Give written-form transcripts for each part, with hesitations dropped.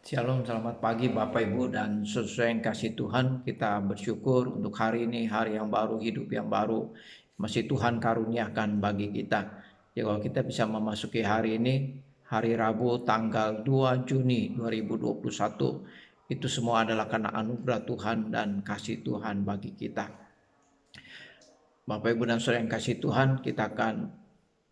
Shalom, selamat pagi Bapak Ibu dan sesuai yang kasih Tuhan. Kita bersyukur untuk hari ini, hari yang baru, hidup yang baru. Masih Tuhan karuniakan bagi kita. Jadi kalau kita bisa memasuki hari ini, hari Rabu tanggal 2 Juni 2021, itu semua adalah karena anugerah Tuhan dan kasih Tuhan bagi kita. Bapak Ibu dan saudara yang kasih Tuhan, kita akan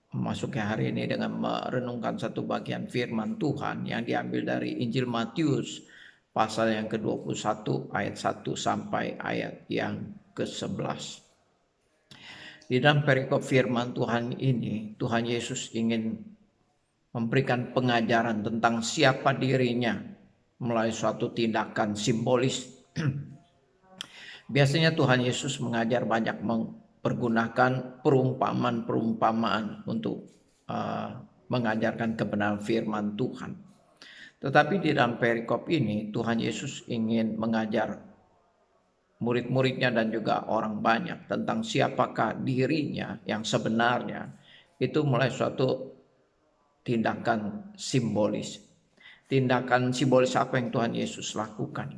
memasuki hari ini dengan merenungkan satu bagian firman Tuhan yang diambil dari Injil Matius pasal yang ke-21 ayat 1 sampai ayat yang ke-11. Di dalam perikop firman Tuhan ini, Tuhan Yesus ingin memberikan pengajaran tentang siapa dirinya melalui suatu tindakan simbolis. Biasanya Tuhan Yesus mengajar banyak mempergunakan perumpamaan-perumpamaan untuk mengajarkan kebenaran firman Tuhan. Tetapi di dalam perikop ini Tuhan Yesus ingin mengajar murid-muridnya dan juga orang banyak tentang siapakah dirinya yang sebenarnya, itu mulai suatu tindakan simbolis. Tindakan simbolis apa yang Tuhan Yesus lakukan?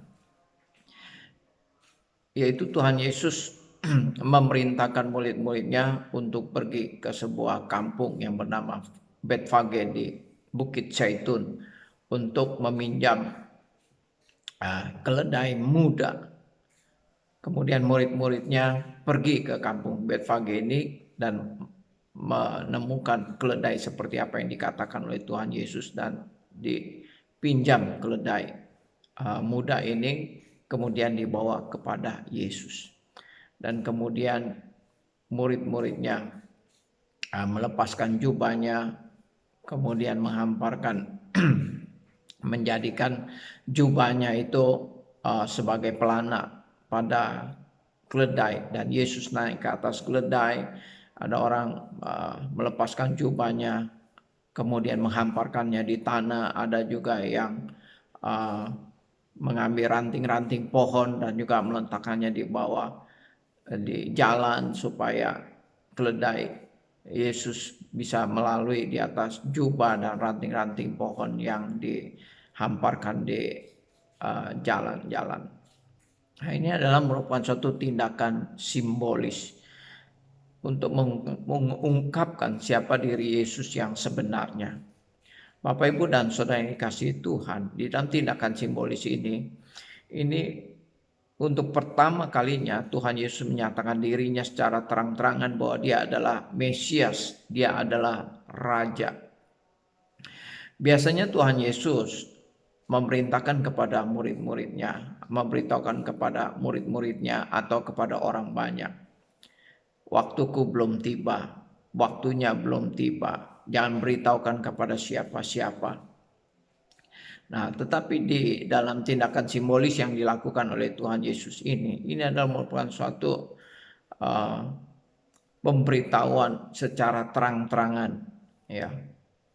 Yaitu Tuhan Yesus memerintahkan murid-muridnya untuk pergi ke sebuah kampung yang bernama Betfage di Bukit Zaitun untuk meminjam keledai muda. Kemudian murid-muridnya pergi ke kampung Betfage ini dan menemukan keledai seperti apa yang dikatakan oleh Tuhan Yesus dan dipinjam keledai muda ini, kemudian dibawa kepada Yesus. Dan kemudian murid-muridnya melepaskan jubahnya, kemudian menghamparkan menjadikan jubahnya itu sebagai pelana pada keledai, dan Yesus naik ke atas keledai. Ada orang melepaskan jubahnya kemudian menghamparkannya di tanah, ada juga yang mengambil ranting-ranting pohon dan juga meletakkannya di bawah di jalan supaya keledai Yesus bisa melalui di atas jubah dan ranting-ranting pohon yang dihamparkan di jalan-jalan. Nah, ini adalah merupakan suatu tindakan simbolis untuk mengungkapkan siapa diri Yesus yang sebenarnya. Bapak Ibu dan saudara yang dikasihi Tuhan, di dalam tindakan simbolis ini untuk pertama kalinya Tuhan Yesus menyatakan dirinya secara terang-terangan bahwa dia adalah Mesias, dia adalah Raja. Biasanya Tuhan Yesus memerintahkan kepada murid-muridnya, memberitahukan kepada murid-muridnya atau kepada orang banyak, waktuku belum tiba, waktunya belum tiba, jangan beritahukan kepada siapa-siapa. Nah, tetapi di dalam tindakan simbolis yang dilakukan oleh Tuhan Yesus ini adalah merupakan suatu pemberitahuan secara terang-terangan ya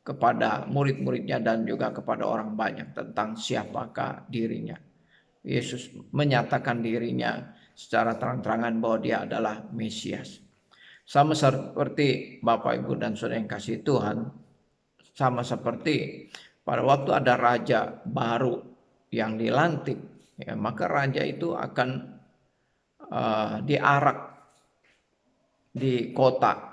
kepada murid-muridnya dan juga kepada orang banyak tentang siapakah dirinya. Yesus menyatakan dirinya secara terang-terangan bahwa dia adalah Mesias. Sama seperti Bapak Ibu dan Saudara yang kasih Tuhan, sama seperti pada waktu ada raja baru yang dilantik, ya, maka raja itu akan diarak di kota.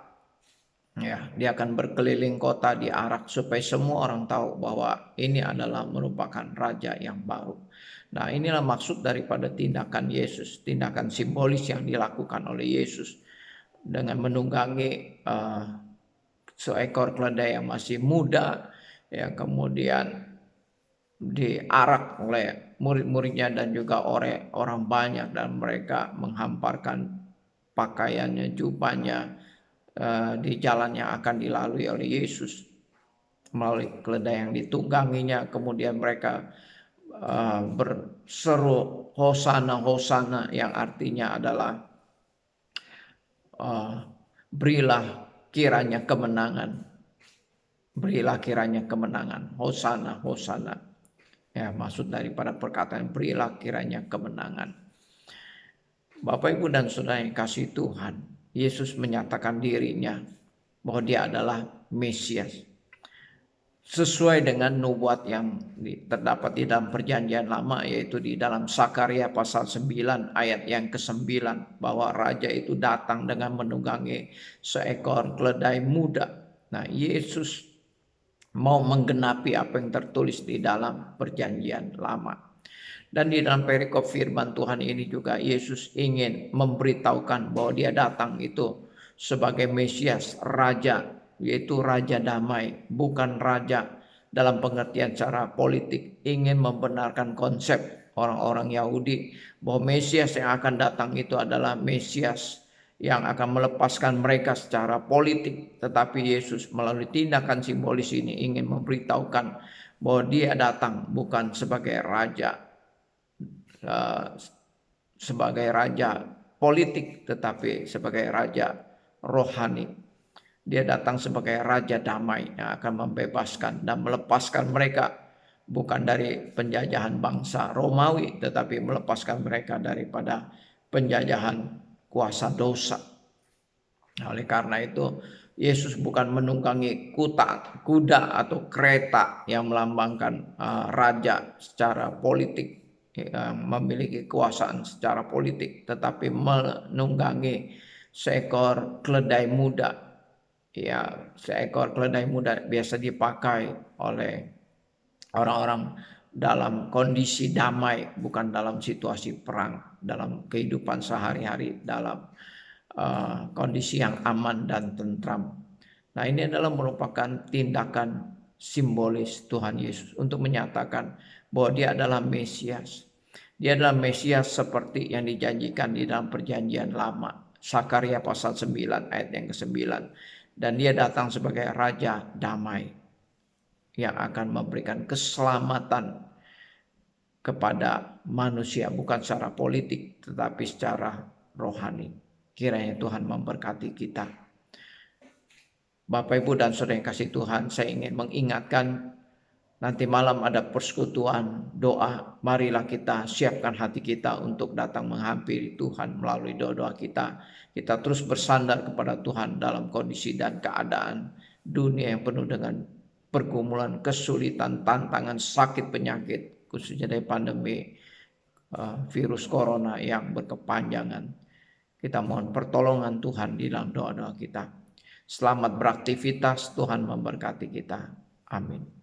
Ya, dia akan berkeliling kota diarak supaya semua orang tahu bahwa ini adalah merupakan raja yang baru. Nah, inilah maksud daripada tindakan Yesus, tindakan simbolis yang dilakukan oleh Yesus dengan menunggangi seekor keledai yang masih muda, ya, kemudian diarak oleh murid-muridnya dan juga oleh orang banyak, dan mereka menghamparkan pakaiannya, jubahnya di jalan yang akan dilalui oleh Yesus melalui keledai yang ditungganginya. Kemudian mereka berseru Hosana, Hosana, yang artinya adalah berilah kiranya kemenangan, berilah kiranya kemenangan, Hosana, Hosana. Ya, maksud daripada perkataan berilah kiranya kemenangan. Bapak Ibu dan Saudara yang kasih Tuhan, Yesus menyatakan dirinya bahwa dia adalah Mesias. sesuai dengan nubuat yang terdapat di dalam perjanjian lama, yaitu di dalam Sakaria pasal 9 ayat yang ke-9, bahwa raja itu datang dengan menunggangi seekor keledai muda. Nah, Yesus mau menggenapi apa yang tertulis di dalam perjanjian lama. Dan di dalam perikop firman Tuhan ini juga Yesus ingin memberitahukan bahwa dia datang itu sebagai Mesias, raja, yaitu raja damai, bukan raja dalam pengertian secara politik. Ingin membenarkan konsep orang-orang Yahudi bahwa Mesias yang akan datang itu adalah Mesias yang akan melepaskan mereka secara politik. Tetapi Yesus melalui tindakan simbolis ini ingin memberitahukan bahwa dia datang bukan sebagai raja, sebagai raja politik, tetapi sebagai raja rohani. Dia datang sebagai raja damai yang akan membebaskan dan melepaskan mereka bukan dari penjajahan bangsa Romawi, tetapi melepaskan mereka daripada penjajahan kuasa dosa. Oleh karena itu, Yesus bukan menunggangi kuda atau kereta yang melambangkan raja secara politik, yang memiliki kekuasaan secara politik, tetapi menunggangi seekor keledai muda. Ya, seekor keledai muda biasa dipakai oleh orang-orang dalam kondisi damai, bukan dalam situasi perang, dalam kehidupan sehari-hari, dalam kondisi yang aman dan tentram. Nah, ini adalah merupakan tindakan simbolis Tuhan Yesus untuk menyatakan bahwa dia adalah Mesias. Dia adalah Mesias seperti yang dijanjikan di dalam perjanjian lama. Sakaria pasal 9 ayat yang ke-9. Dan dia datang sebagai Raja Damai yang akan memberikan keselamatan kepada manusia, bukan secara politik tetapi secara rohani. Kiranya Tuhan memberkati kita. Bapak, Ibu, dan Saudara yang kasih Tuhan, saya ingin mengingatkan nanti malam ada persekutuan doa. Marilah kita siapkan hati kita untuk datang menghampiri Tuhan melalui doa-doa kita. Kita terus bersandar kepada Tuhan dalam kondisi dan keadaan dunia yang penuh dengan pergumulan, kesulitan, tantangan, sakit, penyakit, khususnya dari pandemi virus corona yang berkepanjangan. Kita mohon pertolongan Tuhan di dalam doa-doa kita. Selamat beraktivitas, Tuhan memberkati kita. Amin.